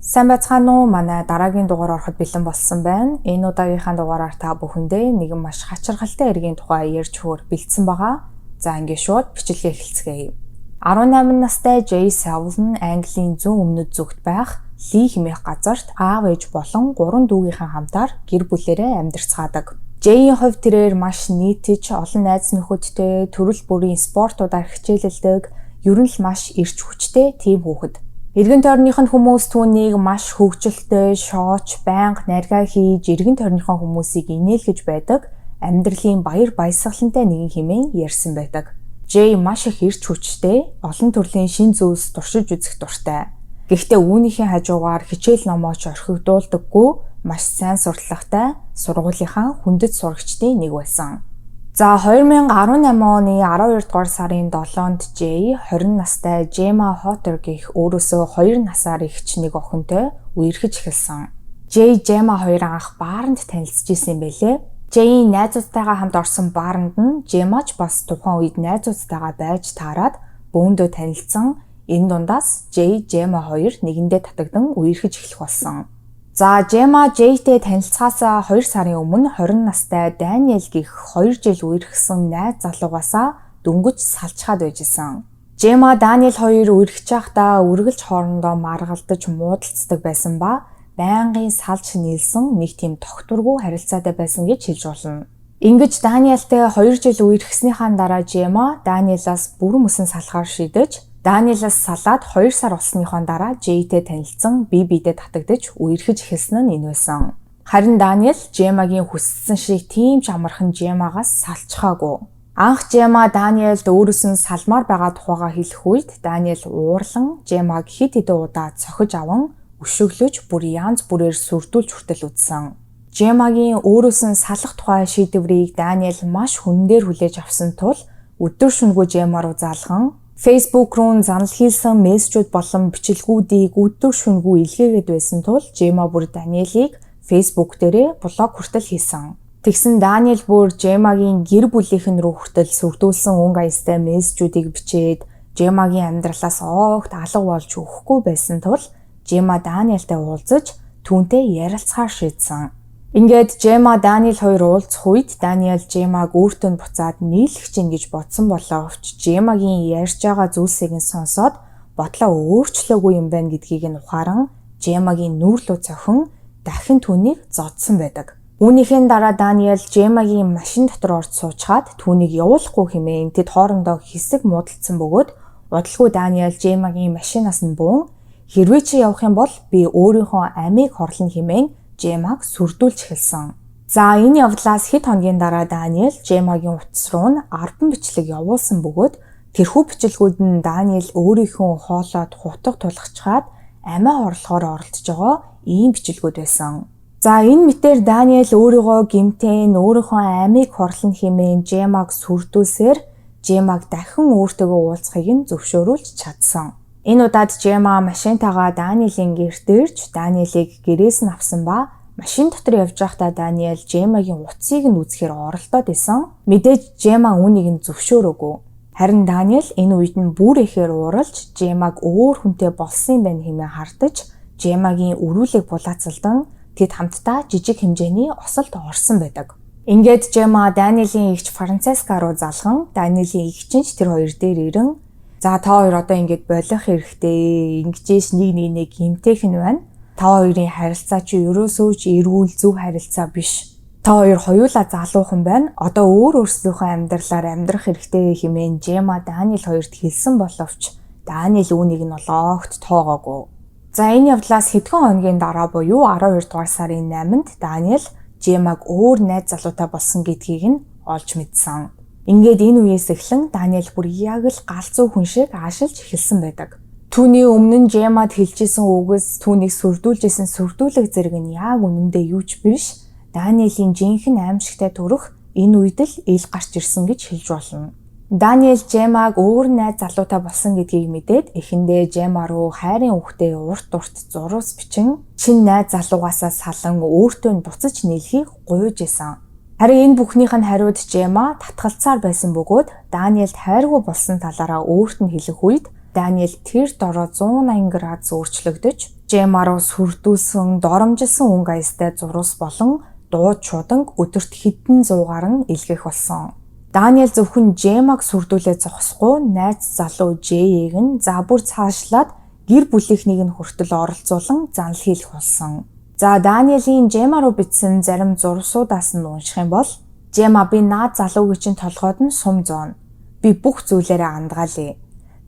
Сайн байцгаана уу? Манай дараагийн дугаар ороход бэлэн болсон байна. Энэ удаагийнхаа дугаараар та бүхэндээ нэгэн маш хачирхалтай эргийн тухай ярьж хөр бэлдсэн байгаа. За ингээд шууд бичлэгээ эхэлцгээе. 18 настай Jay Savile нь Английн зүүн өмнөд зүгт байх Ли хэмээх газарт аав ээж болон 3 дүүгийнхээ хамтаар гэр бүлээрээ амьдарцгаадаг. Jay-ийн хувьд тэрээр маш нийтж, олон найз нөхөдтэй, төрөл бүрийн спортуудаар хичээлэлдэг, ер нь л маш эрч хүчтэй тийм хүүхэд. Эргэн тойрных нь хүмүүс түүнийг маш хөвгчлөлтэй, шооч, байнга наргаа хийж, эргэн тойрныхон хүмүүсийг инээлгэж байдаг, амьдралын баяр баясгалантай нэгэн хэмээн ярьсан байдаг. Jay маш их эрч хүчтэй, олон төрлийн шин зүйлс туршиж үзэх дуртай. Гэхдээ үүнийхээ хажуугаар хичээл номооч орхигдуулдаггүй, маш сайн сурталчилгатай, сургуулийнхаа хүндэт сурагчдын нэг байсан. За 2018 оны 12 дугаар сарын 7-нд Jay 20 настай Gemma Hotter гэх өөрөөсөө 2 насаар ихч нэг охинтой үерхэж эхэлсэн. Jay Gemma хоёрын анх бааранд танилцж исэн байлээ. Jay-ийн найзуудтайгаа хамт орсон бааранд нь Gemma ч бас тухайн үед найзуудтайгаа байж таарад бөөндөө танилцсан. Энэ дундаас Jay Gemma хоёр нэгэндээ татагдан үерхэж эхлэх болсон. За Gemma Jay-тэй танилцахаасаа 2 сарын өмнө 20 настай Daniel гэх 2 жил үерхсэн найз залуугаасаа дөнгөж салчхаад байжсэн. Gemma Daniel хоёр үерхэж байхдаа үргэлж хоорондоо маргалдаж муудалцдаг байсан ба байнгын салж нийлсэн нэг тийм тогтворгүй харилцаатай байсан гэж хэлж болно. Ингэж Danielтэй 2 жил үерхснийхаа дараа Gemma Danielаас бүрэн мөсөн салахаар шийдэж Danielаас салаад 2 сар болсныхоо дараа Jay-тэй танилцсан бие биедээ татагдж үерхэж эхэлсэн нь энэ байсан. Харин Daniel Gemma-гийн хүссэн шиг тийм ч амархан Gemma-гаас салчхаагүй. Анх Gemma Danielд өөрөөс нь салмаар байгаа тухайга хэлэх үед Daniel уурлан Gemma-г хэд хэдэн удаа цохиж аван өшөглөж бүр янз бүрээр сүрдүүлж хүртэл үзсэн. Gemma-гийн өөрөөс нь салах тухай шийдвэрийг Daniel маш хүндээр хүлээж авсан тул өдөр шөнөгүй Gemma руу залган Facebook руу занал хийсэн мессежүүд болон бичлэгүүдийг өдөр шөнөгүй илгээгээд байсан тул Gemma бүр Daniel-ийг Facebook дээрээ блог хүртэл хийсэн. Тэгсэн Daniel бүр Gemma-гийн гэр бүлийнхэн рүү хүртэл сүрдүүлсэн өнгө аястай мессежүүдийг бичээд Gemma-гийн амьдралаас огт алга болж өгөхгүй байсан тул Gemma Daniel-тай уулзаж түүнтэй ярилцахаар шийдсэн. Ингээд Gemma Daniel хоёр уулзах үед Daniel Gemma-г өөртөө буцаад нийлэх чинь гэж бодсон боловч Gemma-гийн ярьж байгаа зүйлсийг нь сонсоод бодлоо өөрчлөөгүй юм байна гэдгийг нь ухааран Gemma-гийн нүүр рүү цохин дахин түүнийг зодсон байдаг. Үүнийхээ дараа Daniel Gemma-гийн машин дотор орж суучгаад түүнийг явуулахгүй хэмээн тэд хоорондоо хэсэг муудалцсан бөгөөд удалгүй Daniel Gemma-гийн машинаас нь буун хэрвээ чи явах юм бол би өөрийнхөө амийг хорлно хэмээн Gemma-г сүрдүүлж эхэлсэн. За энэ явдлаас хэд хоногийн дараа Daniel Gemma-гийн утас руу нь 10 бичлэг явуулсан бөгөөд тэрхүү бичлгүүд нь Daniel өөрийнхөө хоолойд хутга тулгачаад амиа хорлохоор оролдож байгаа ийм бичлгүүд байсан. За энэ мэтээр Daniel өөрийгөө гэмтэн өөрийнхөө амийг хорлно хэмээн Gemma-г сүрдүүлсээр Gemma-г дахин өөртөөгөө уулзахыг нь зөвшөөрүүлж чадсан. Энэ удаад Gemma машинтайгаа Daniel-ийн гэрт ирж Daniel-ийг гэрээс нь авсан ба машин дотор явж байхдаа Daniel Gemma-гийн утсыг нь үзэхээр оролдоод исэн. Мэдээж Gemma үүнийг нь зөвшөөрөөгүй. Харин Daniel энэ үед нь бүр ихээр ууралж Gemma-г өөр хүнтэй болсон юм байна хэмээн хардаж Gemma-гийн өрүүлэг булаацалдан тэд хамтдаа жижиг хэмжээний осолд орсон байдаг. Ингээд Gemma Daniel-ийн эгч Francesca руу залган Daniel-ийн эгч нь тэр хоёр дээр ирэн за та хоёр одоо ингэж болох хэрэгтэй. Ингэжээс нэг гэмтэх нь байна. Та хоёрын харилцаа чи ерөөсөө ч эрүүл зөв харилцаа биш. Та хоёр хоёулаа залуухан байна. Одоо өөр өөрсдийнхөө амьдралаар амьдрах хэрэгтэй хэмээн Gemma Daniel хоёрт хэлсэн боловч Daniel үүнийг нь огт тоогоогүй. За энэ явдлаас хэдхэн хоногийн дараа буюу 12 дугаар сарын 8-нд Daniel Gemma-г өөр найз залуутай болсон гэдгийг нь олж мэдсэн. Ингээд энэ үеэс эхлэн Daniel бүр яг л галзуу хүн шиг аашилж эхэлсэн байдаг. Түүний өмнө нь Gemma-д хэлжсэн үгс түүнийг сүрдүүлжсэн сүрдүүлэг зэрэг нь яг үнэндээ юу ч биш. Daniel-ийн жинхэнэ аимшигтай төрөх энэ үед л ил гарч ирсэн гэж хэлж болно. Daniel Gemma-г өөр найз залуутай болсон гэдгийг мэдээд эхэндээ Gemma руу хайрын үгтэй урт зурус бичин чин найз залуугаасаа салан өөртөө нь буцаж нийлхийг гуйж исэн. Харин энэ бүхнийх нь хариуд Gemma татгалцаар байсан бөгөөд Danielд хайргүй болсон талаараа өөрт нь хэлэх үед Daniel тэр дороо 180 градус өөрчлөгдөж Жема руу сүрдүүлсэн, доромжилсан өнгө аястай зурвас болон дууд шуданг өдөрт хэдэн зуугаар нь илгээх болсон. Даниэл зөвхөн Жемаг сүрдүүлээ зогсохгүй найз залуу Жэйг нь за бүр цаашлаад гэр бүлийнхнийг нь хүртэл оролцуулан занал хийх болсон. За Даниэлийн Жема руу бичсэн зарим зурвасуудаас нь унших юм бол Жема би наад залуугийн чинь толгойд нь сум зооно. Би бүх зүйлээрээ андгаалъя.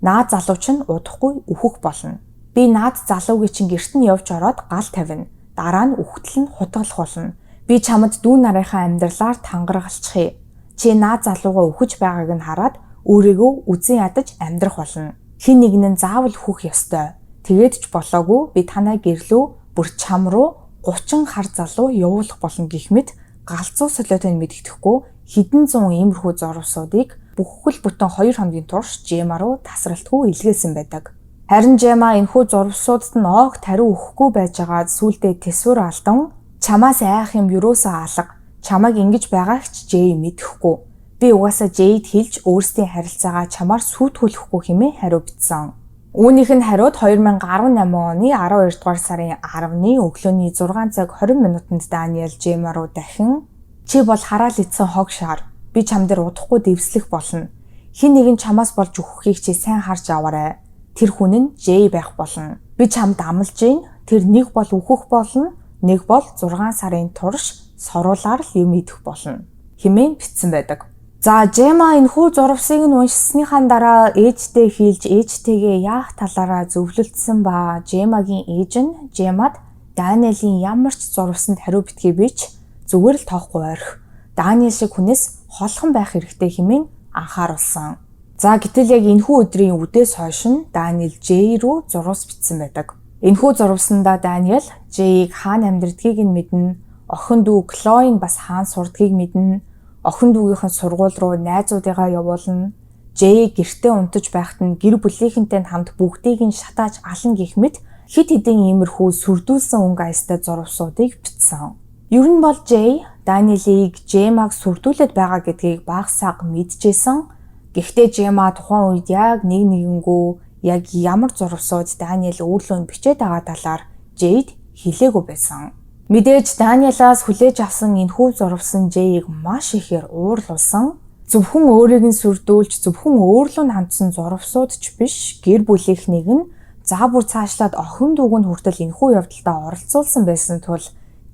Наад залуу чинь удахгүй үхэх болно. Би наад залуугийн чинь гэрт нь явж ороод гал тавина. Дараа нь үхтэл нь хутгалах болно. Би чамд дүү нарынхаа амьдралаар тангаргалчихъя. Чи наад залуугаа үхэж байгааг нь хараад өөрийгөө үзэн ядаж амьдрах болно. Хэн нэг нь заавал үхэх ёстой. Тэгээд ч болоогүй би танай гэрлөө бүр чам руу 30 хар залуу явуулах болно гэх мэт галзуу солиотой нь мэддэхгүй хэдэн зуун иймэрхүү зурвасуудыг бүхэл бүтэн 2 хоногийн турш Жема руу тасралтгүй илгээсэн байдаг. Харин Жема энэхүү зурвасуудад нь огт хариу өгөхгүй байж байгаа сүулдэ тэсвэр алдан чамаас айх юм юусоо алга. Чамайг ингэж байгааг ч Жэй мэдэхгүй. Би угаасаа Жэйд хэлж өөрсдийн харилцаагаа чамаар сүйтгэхгүй хэмээн хариу бичсэн. Үүнийх нь хариуд 2018 оны 12 дугаар сарын 10-ны өглөөний 6 цаг 20 минутанд Даниэл Жема руу дахин чи бол хараал идсэн хог шар. Би чам дээр удахгүй дэвслэх болно. Хэн нэгэн чамаас болж өгөхийг чи сайн харж аваарай. Тэр хүн нь Жэй байх болно. Би чамд амлаж гин. Тэр нэг бол үхэх болно. Нэг бол 6 сарын турш соруулаар л юм идэх болно. Хэмээн бичсэн байдаг. За Жема энэхүү зурвасыг нь уншсныхаа дараа ээжтэй хэлж ээжтэйгээ яах талаараа зөвлөлдсөн ба Жемагийн ээж нь Жемад Даниэлийн ямар ч зурвасанд хариу битгий бич зүгээр л тоохгүй ойрх. Даниэл шиг хүнээс холхон байх хэрэгтэй хэмээн анхааруулсан. За гэтэл яг энэхүү өдрийн үдээс хойш нь Даниэл Жэй рүү зурвас бичсэн байдаг. Энэхүү зурвасандаа Даниэл Жэйг хаана амьдрдгийг нь мэднэ, охин дүү Клоин бас хаана сурдгийг мэднэ, охин дүүгийнхэн сургууль руу найзуудыгаа явуулна, Жэй гэртээ унтаж байхад нь гэр бүлийнхэнтэй хамт бүгдийг нь шатааж ална гэх мэт хэд хэдэн иймэрхүү сүрдүүлсэн өнгө аястай зурвасуудыг бичсэн. Ер нь бол Жэй Даниэлийг Жемаг сүрдүүлээд байгаа гэдгийг багасаа мэдчихсэн. Гэхдээ Жема тухайн үед яг нэгэнгүү яг ямар зурвасууд Даниэл өөрлөө бичээд байгаа талаар Жэйд хэлээгүй байсан. Мэдээж Даниэлаас хүлээж авсан энэхүү зурвасан Жэйг маш ихээр уурлуулсан. Зөвхөн өөрийг нь сүрдүүлж зөвхөн өөрлөө нь хандсан зурвасууд ч биш гэр бүлийнхнийг нь за бүр цаашлаад охин дүүг нь хүртэл энэхүү явдалдаа оролцуулсан байсан тул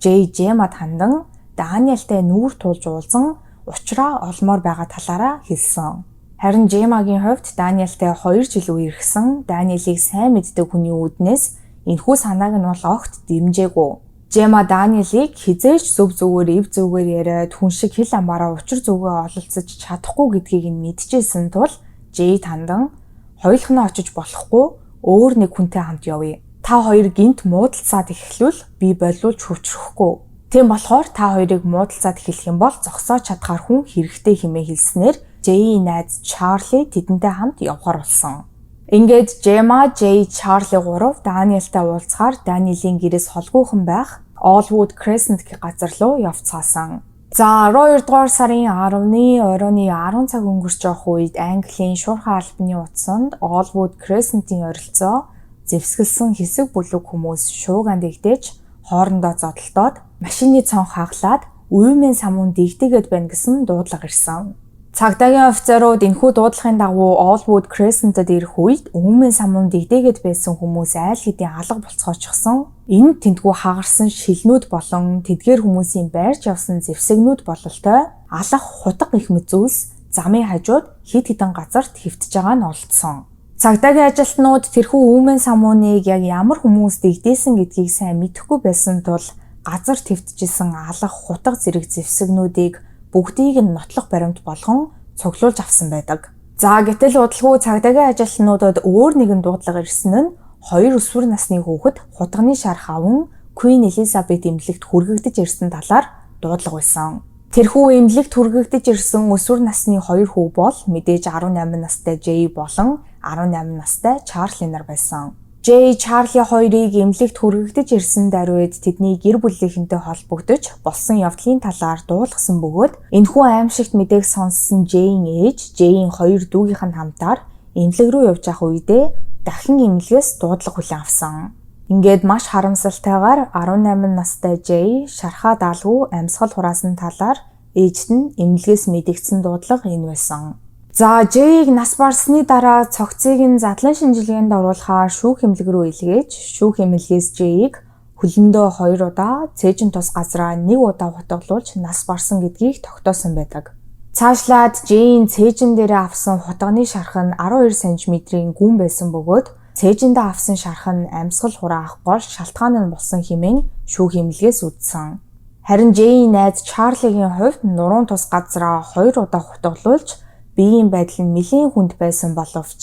Жэй Жемад хандан Даниэлтэй нүүр тулж уулзан учраа олмоор байгаа талаараа хэлсэн. Харин Жемагийн хувьд Даниэлтэй 2 жил үерхсэн Даниэлийг сайн мэддэг хүний үүднээс энэхүү санааг нь бол огт дэмжээгүй. Жема Даниэлийг хизээч зөв зүгээр ив зүгээр яриад хүн шиг хэл амбаараа учир зүгөө ололцож чадахгүй гэдгийг нь мэдчихсэн тул Жэй тандан хоёулахнаа очиж болохгүй өөр нэг хүнтэй хамт явъя. Та хоёр гинт муудалцаад эхлүүл би болиулж хүчрэхгүй. Тийм болохоор та хоёрыг муудалцаад эхлэх юм бол зогсоож чадхаар хүн хэрэгтэй хэмээн хэлснээр Жэйийн найз Чарли тэдэнтэй хамт явхаар болсон. Ингээд Жема, Жэй, Чарли гурав Даниэлтэй уулзахаар Даниэлийн гэрээс холгүйхан байх Allwood Crescent гэх газар руу явцгаасан. За 12 дугаар сарын 10-ны оройны 10 цаг өнгөрч явах үед Английн шуурхай албаны утсанд Allwood Crescent-ийн ойролцоо зэвсгэлсэн хэсэг бүлэг хүмүүс шууганд игдээж хоорондоо зодтолдоод машины цонх хаглаад уймэн самуун дэгдэгээд байна гэсэн дуудлага ирсэн. Цагдаагийн офицерууд энэхүү дуудлагын дагуу Allwood Crescent-д ирэх үед уймэн самуун дэгдэгээд байсан хүмүүс айл хэдийн алга болцгоочихсон. Энэ тентгүү хагарсан шилнүүд болон тэдгээр хүмүүсийн байрч явсан зэвсэгнүүд бололтой алах хутга их мэт зүйлс замын хажууд хэд хэдэн газарт хэвтэж байгаа нь олдсон. Цагдаагийн ажилтнууд тэрхүү уймэн самууныг яг ямар хүмүүс дэгдээсэн гэдгийг сайн мэдэхгүй байсан тул газар твтжсэн алах хутга зэрэг зэвсэгнүүдийг бүгдийг нь нотлох баримт болгон цуглуулж авсан байдаг. За гэтэл удалгүй цагдаагийн ажилтнуудад өөр нэгэн дуудлага ирсэн нь 2 өсвөр насны хүүхэд хутганы шарх аван Queen Elizabeth эмнэлэгт хүргэгдэж ирсэн талаар дуудлага байсан. Тэрхүү эмнэлэгт хүргэгдэж ирсэн өсвөр насны 2 хүү бол мэдээж 18 настай Jay болон 18 настай Charlie нар байсан. Jay, Charlie хоёрыг эмнэлэгт хүргэгдэж ирсэн даруйд тэдний гэр бүлийнхэнтэй холбогдож болсон явдлын талаар дуулгасан бөгөөд энэхүү аимшигт мэдээг сонссон Jay-ийн ээж, Jay-ийн 2 дүүгийнх нь хамтаар эмнэлэг рүү явж явах үедээ дахин эмнэлгээс дуудлага хүлээн авсан. Ингээд маш харамсалтайгаар 18 настай Jay шархаа даалгүй амьсгал хураасан талаар ээжд нь эмнэлгээс мэдэгдсэн дуудлага энэ байсан. За Jay-г нас барсны дараа цогцыг нь задлан шинжилгээнд оруулахаар шүүх эмнэлэг рүү илгээж шүүх эмнэлгээс Jay-г хөлөндөө 2 удаа, цээжин тус газраа 1 удаа хутгалуулж нас барсан гэдгийг тогтоосон байдаг. Цаашлаад Jay-ийн цээжин дээрээ авсан хутганы шарх нь 12 см-ийн гүн байсан бөгөөд цээжиндээ авсан шарх нь амьсгал хураах гол шалтгаан нь болсон хэмээн шүүх эмнэлгээс үзсэн. Харин Jay-ийн найз Charlie-гийн хувьд нуруунд тус газраа 2 удаа хутгалуулж биеийн байдал нь нэлээд хүнд байсан боловч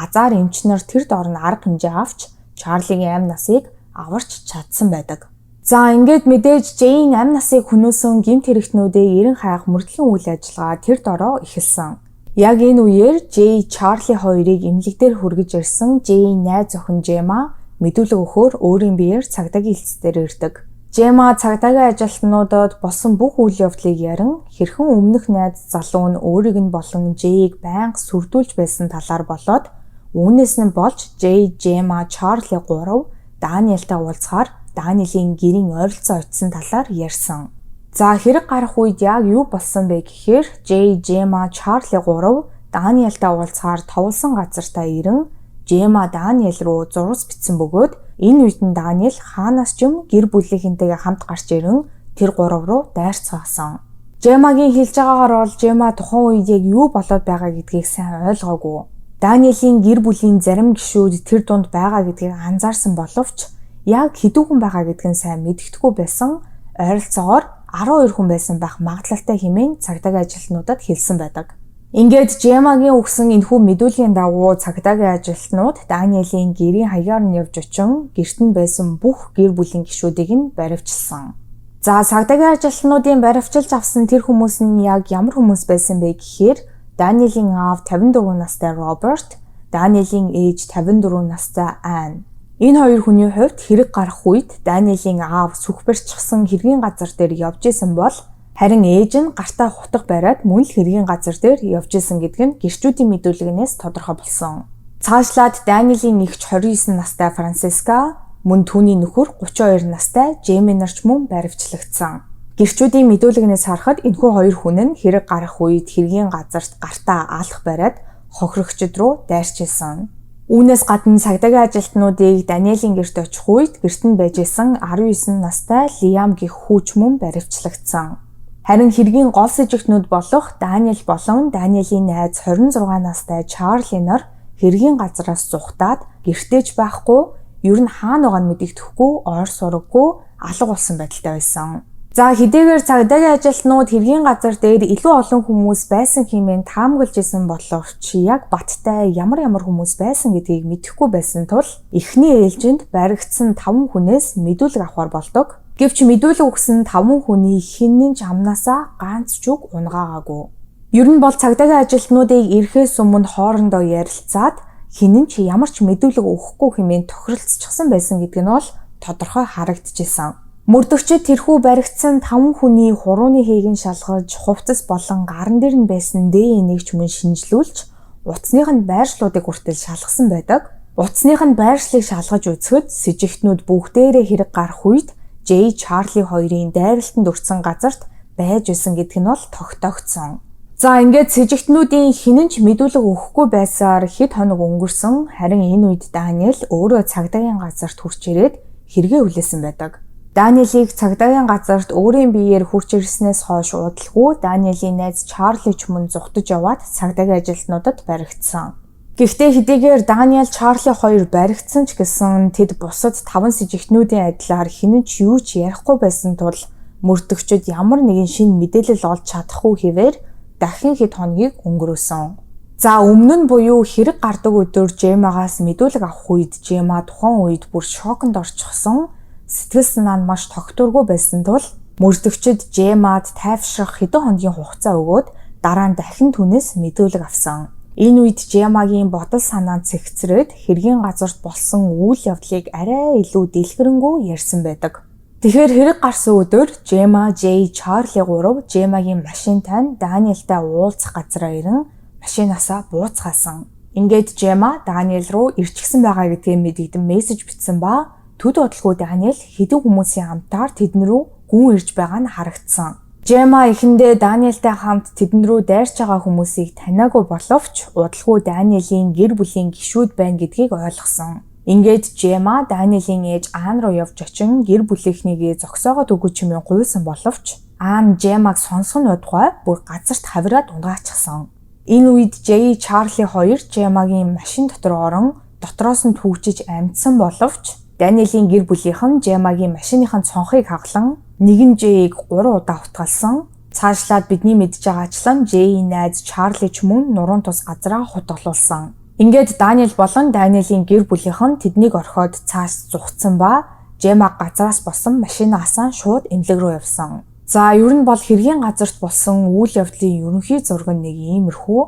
азар эмчнэр тэр дор нь арга хэмжээ авч Charlie-гийн амь насыг аварч чадсан байдаг. За ингээд мэдээж Jay-ийн амь насыг хөнөөсөн гэмт хэрэгтнүүдээ эрен хайх мөрдлөн үйл ажиллагаа тэр дороо эхэлсэн. Яг энэ үеэр Jay Charlie хоёрыг эмнэлэг дээр хүргэж ирсэн Jay-ийн найз охин Gemma мэдүүлэг өгөхөөр өөрийн биеэр цагдаагийн хэлцээр ирдэг. Gemma цагдаагийн ажилтнуудад болсон бүх үйл явдлыг ярин хэрхэн өмнөх найз залуу нь өөрийг нь болон Jay-г байнга сүрдүүлж байсан талаар болоод үүнээс нь болж Jay, Gemma, Charlie 3 Daniel-тай уулзахаар Daniel-ийн гэрийн ойролцоо очисон талаар ярьсан. За хэрэг гарах үед яг юу болсон бэ гэхээр Jay, Gemma, Charlie 3 Daniel-тай уулзахаар товлсон газартаа ирэн Gemma Daniel руу зурус бичсэн бөгөөд энэ үед нь Daniel хаанаас ч юм гэр бүлийнхэнтэйгээ хамт гарч ирэн тэр 3 руу дайрцгаасан. Gemma-гийн хэлж байгаагаар бол Gemma тухайн үед яг юу болоод байгаа гэдгийг сайн ойлгоогүй. Daniel-ийн гэр бүлийн зарим гишүүд тэр дунд байгаа гэдгийг анзаарсан боловч яг хэдэн хүн байгаа гэдг нь сайн мэддэхгүй байсан. Ойролцоогоор 12 хүн байсан байх магадлалтай хэмээн цагдаагийн ажилтнуудад хэлсэн байдаг. Ингээд Gemma-гийн өгсөн энэхүү мэдүүлгийн дагуу цагдаагийн ажилтнууд Daniel-ийн гэрийн хаягаар нь явж очин гэрт нь байсан бүх гэр бүлийн гишүүдийг нь баривчилсан. За цагдаагийн ажилтнуудын баривчилж авсан тэр хүмүүс нь яг ямар хүмүүс байсан бэ гэхээр Daniel-ийн аав 54 настай Robert, Daniel-ийн ээж 54 настай Anne. Энэ хоёр хүний хувьд хэрэг гарах үед Daniel-ийн аав сүхбэрчсэн хэргийн газар дээр явж исэн бол харин ээж нь гартаа хутга бариад мөн л хэргийн газар дээр явж исэн гэдэг нь гэрчүүдийн мэдүүлгээс тодорхой болсон. Цаашлаад Daniel-ийн эгч 29 настай Francesca, мөн түүний нөхөр 32 настай Jamie нарч мөн баривчлагдсан. Гэрчүүдийн мэдүүлгээс харахад энэхүү хоёр хүн нь хэрэг гарах үед хэргийн газарт гартаа алах бариад хохирогчд руу дайрчилсан. Үүнээс гадна цагдаагийн ажилтнуудыг Daniel-ийн гэрт очих үед гэрт нь байж исэн 19 настай Liam гэх хүүч мөн баривчлагдсан. Харин хэргийн гол сэжигтнүүд болох Daniel болон Daniel-ийн найз 26 настай Charlie нар хэргийн газараас зүхтаад гэртээж байхгүй, ер нь хаана байгааг нь мэдэгдэхгүй, ойр сураггүй, алга болсон байдалтай байсан. За хэдийгээр цагдаагийн ажилтнууд хэргийн газар дээр илүү олон хүмүүс байсан хэмээн таамаглаж исэн боловч яг баттай ямар хүмүүс байсан гэдгийг мэдэхгүй байсан тул эхний ээлжинд баригдсан 5 хүнээс мэдүүлэг авахар болдог. Гэвч мэдүүлэг өгсөн 5 хүний хинэн ч амнаасаа ганц ч үг унгаагаагүй. Ер нь бол цагдаагийн ажилтнуудыг ирэхээс өмнө хоорондоо ярилцаад хинэн ч ямар ч мэдүүлэг өгөхгүй хэмээн тохиролцчихсан байсан гэдэг нь бол тодорхой харагдчихсан. Мөрдөгчд тэрхүү баригдсан 5 хүний хурууны хэйгэн шалгаж, хувцас болон гарн дээр нь байсан ДНХ-г ч мөн шинжилүүлж, утасных нь байршлуудыг хүртэл шалгасан байдаг. Утасных нь байршлыг шалгаж үзэхэд сэжигтнүүд бүгдээрээ хэрэг гарах үед Jay, Charlie хоёрын дайралтанд өртсөн газарт байж исэн гэдэг нь бол тогтоогдсон. За ингээд сэжигтнүүдийн хинэн ч мэдүүлэг өгөхгүй байсаар хэд хоног өнгөрсөн. Харин энэ үед Daniel өөрөө цагдаагийн газарт хурж ирээд хэрэгээ хүлээсэн байдаг. Daniel-ийг цагдаагийн газарт өөрийн биеэр хурж ирснээс хойш удалгүй Daniel-ийн найз Charlie ч мөн зүхтаж яваад цагдаагийн ажилтнуудад баригдсан. Гэхдээ хэдийгээр Daniel, Charlie хоёр баригдсан ч гэсэн тэд бусад 5 сэжигтнүүдийн адилаар хинэн ч юу ч ярихгүй байсан тул мөрдөгчд ямар нэгэн шинэ мэдээлэл олж чадахгүй хэвээр дахин хэд хоногийг өнгөрөөсөн. За өмнө нь буюу хэрэг гардаг өдөр Gemma-гаас мэдүүлэг авах үед Gemma тухайн үед бүр шоконд орчихсон. Сэтгэл санаа нь маш тогтворгүй байсан тул мөрдөгчд Gemma-д тайвшрах хэдэн хоногийн хугацаа өгөөд дараа нь дахин түүнээс мэдүүлэг авсан. Энэ үед Gemma-гийн бодол санаа нь цэгцрээд хэргийн газарт болсон үйл явдлыг арай илүү дэлгэрэнгүй ярьсан байдаг. Тэгэхээр хэрэг гарсан өдөр Gemma, Jay, Charlie 3 Gemma-гийн машинтай нь Daniel-тай уулзах газараа ирэн машинаасаа бууцгаасан. Ингээд Gemma Daniel руу ирчихсэн байгаа гэдгийг мэдэгдэн мессеж бичсэн ба төд бодлого Даниэл хэдэн хүмүүсийн хамтаар тэдэн рүү гүн ирж байгаа нь харагдсан. Жема эхэндээ Даниэлтэй хамт тэдэн рүү дайрч байгаа хүмүүсийг таниагүй боловч удалгүй Даниэлийн гэр бүлийн гишүүд байна гэдгийг ойлгосон. Ингээд Жема Даниэлийн ээж Аан руу явж очин гэр бүлийнхнийгээ зогсоогоод өгөх чимээ гуйсан боловч Аан Жемаг сонсох нь удахгүй бүр газарт хавираад унгаачихсан. Энэ үед Жэй Чарли хоёр Жемагийн машин дотор орон дотроос нь түгжиж амьдсан боловч Даниэлийн гэр бүлийнхэн Жемагийн машиныхын цонхыг хаглан нэгэн Жэйг 3 удаа хутгалсан. Цаашлаад бидний мэдж байгаачлан Жэйийн найз Чарли ч мөн нуруунд тус газраа хутгалуулсан. Ингээд Даниэл болон Даниэлийн гэр бүлийнхэн тэднийг орхиод цааш зүхсэн ба Жемаг газраас босон машинаас шууд эмнэлэг рүү явсан. За ер нь бол хэргийн газарт болсон үйл явдлын ерөнхий зураг нь нэг иймэрхүү.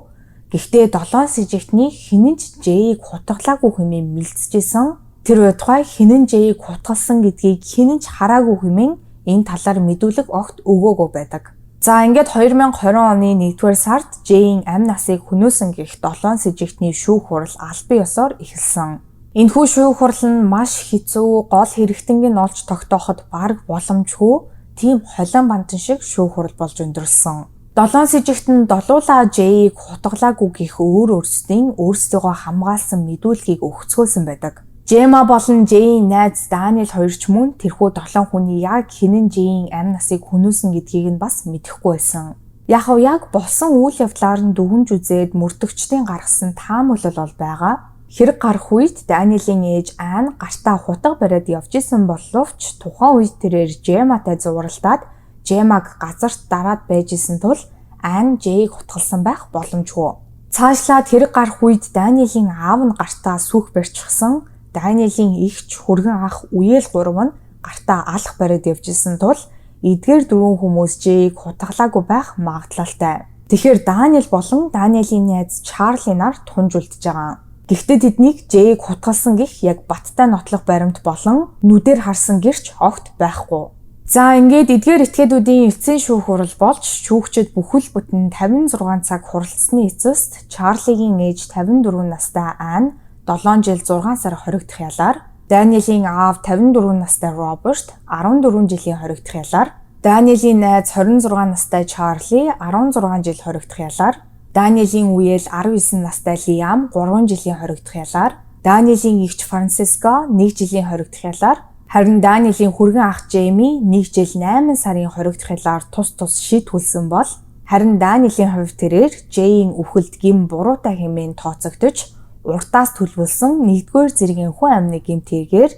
Гэхдээ 7 сэжигтний хинэн ч Жэйг хутгалаагүй хэмээн мэлцэжсэн. Тэр удаа хинэн Жэйг хутгалсан гэдгийг хинэн ч хараагүй хэмээн энэ талаар мэдүүлэг огт өгөөгүй байдаг. За ингээд 2020 оны 1-р сард Жэйн амь насыг хөнөөсөн гэх 7 сэжигтний шүүх хурал албан ёсоор эхэлсэн. Энэхүү шүүх хурал нь маш хэцүү, гол хэрэгтэнгийн олж тогтооход бараг боломжгүй тийм холион бантан шиг шүүх хурал болж өндөрлсөн. 7 сэжигт нь долуулаа Жэйг хутгалаагүй гэх өөрсдийгөө хамгаалсан мэдүүлгийг өгцгөөсөн байдаг. Жема болон Жэйн найз Даниэл хоёр ч мөн тэрхүү 7 хүний яг хинэн Жэйн амь насыг хөнөөсөн гэдгийг нь бас мэдэхгүй байсан. Яг болсон үйл явдлаар нь дүгнж үзээд мөрдөгчдийн гаргасан таамаглал бол байгаа. Хэрэг гарах үед Даниэлийн ээж Аан гартаа хутга бариад явж исэн боловч тухайн үед тэрээр Жематай зууралтаад Жемаг газарт дараад байж исэн тул Аан Жэйг хутгалсан байх боломжгүй. Цаашлаад хэрэг гарах үед Даниэлийн аав нь гартаа сүх барьчихсан. Даниэлийн эгч хүргэн ах үеэл 3 нь гартаа алах бариад явж исэн тул эдгээр 4 хүмүүс Жэйг хутгалаагүй байх магадлалтай. Тэгэхээр Даниэл болон Даниэлийн найз Чарли нар тунж үлдэж байгаа. Гэхдээ тэднийг Жэйг хутгалсан гэх яг баттай нотлох баримт болон нүдээр харсан гэрч огт байхгүй. За ингээд эдгээр этгээдүүдийн эцсийн шүүх хурал болж шүүгчид бүхэл бүтэн 56 цаг хуралдсны эцэст Чарлигийн ээж 54 настай Аан 7 жил 6 сар хоригдох ялаар, Даниэлийн аав 54 настай Роберт 14 жилийн хоригдох ялаар, Даниэлийн найз 26 настай Чарли 16 жил хоригдох ялаар, Даниэлийн үеэл 19 настай Лиам 3 жилийн хоригдох ялаар, Даниэлийн эгч Франциско 1 жилийн хоригдох ялаар, харин Даниэлийн хүргэн ах Жейми 1 жил 8 сарын хоригдох ялаар тус шийтгүүлсэн бол харин Даниэлийн хувьд тэрээр Жэйн үхэлд гин буруутай хэмээн тооцогдож уртаас төлөвлөсөн 1-р зэргийн хүн амны гэмт хэргээр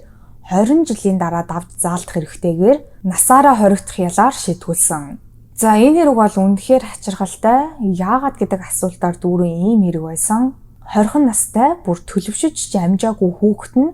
20 жилийн дараа давж заалдах хэрэгтэйгээр насаараа хоригдох ялаар шийтгүүлсэн. За энэ хэрэг бол үнэхээр хачирхалтай. Яагаад гэдэг асуултаар дүүрэн ийм хэрэг байсан. 20 настай бүр төлөвшөж амжаагүй хүүхэд нь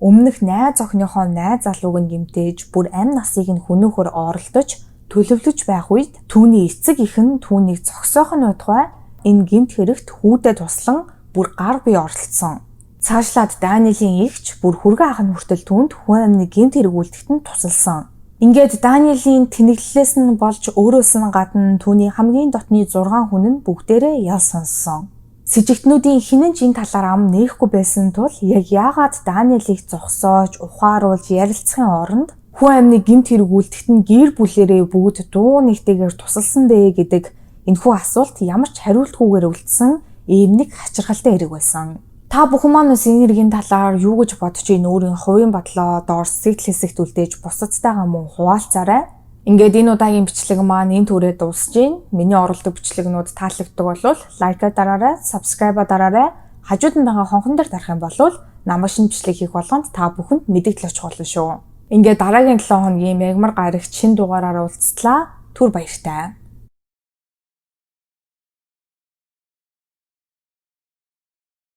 өмнөх найз охиныхоо найз залууг нь гэмтээж бүр амь насыг нь хөнөөхөр оролдож төлөвлөж байх үед түүний эцэг эх нь түүнийг зогсоох нь удахгүй энэ гэмт хэрэгт хүүдээ туслан бүр гар бие оролцсон. Цаашлаад Даниэлийн эгч бүр хүргэн ах нь хүртэл түүнд хүн амны гэмт хэрэг үлдэхт нь тусалсан. Ингээд Даниэлийн тэнэглэлээс нь болж өөрөөс нь гадна түүний хамгийн дотны 6 хүн нь бүгдээрээ ял сонссон. Сэжигтнүүдийн хинэн ч энэ талаар ам нээхгүй байсан тул яг яагаад Даниэлийг зогсоож, ухааруулж ярилцахын оронд хүн амны гэмт хэрэг үлдэхт нь гэр бүлэрээ бүгд дуу нэгтэйгээр тусалсан бэ гэдэг энэхүү асуулт ямар ч хариултгүйгээр үлдсэн ийм нэг хачирхалтай хэрэг байсан. Та бүхэн маань бас энэ хэргийн талаар юу гэж бодож ийн өөрийн хувийн бодлоо доор сэтгэл хэсэгт үлдээж бусадтайгаа мөн хуваалцаарай. Ингээд энэ удаагийн бичлэг маань энэ түрээ дуусж байна. Миний оруулдаг бичлэгнүүд таалагддаг бол лайка дараарай, subscribe дараарай. Хажууд нь байгаа хонхон дээр дарах юм бол намайг шинэ бичлэг хийх болгонд та бүхэнд мэдээлэл очих болно шүү. Ингээд дараагийн 7 хоногийн мягмар гарагт шинэ дугаараар уулзтлаа. Түр баяртай.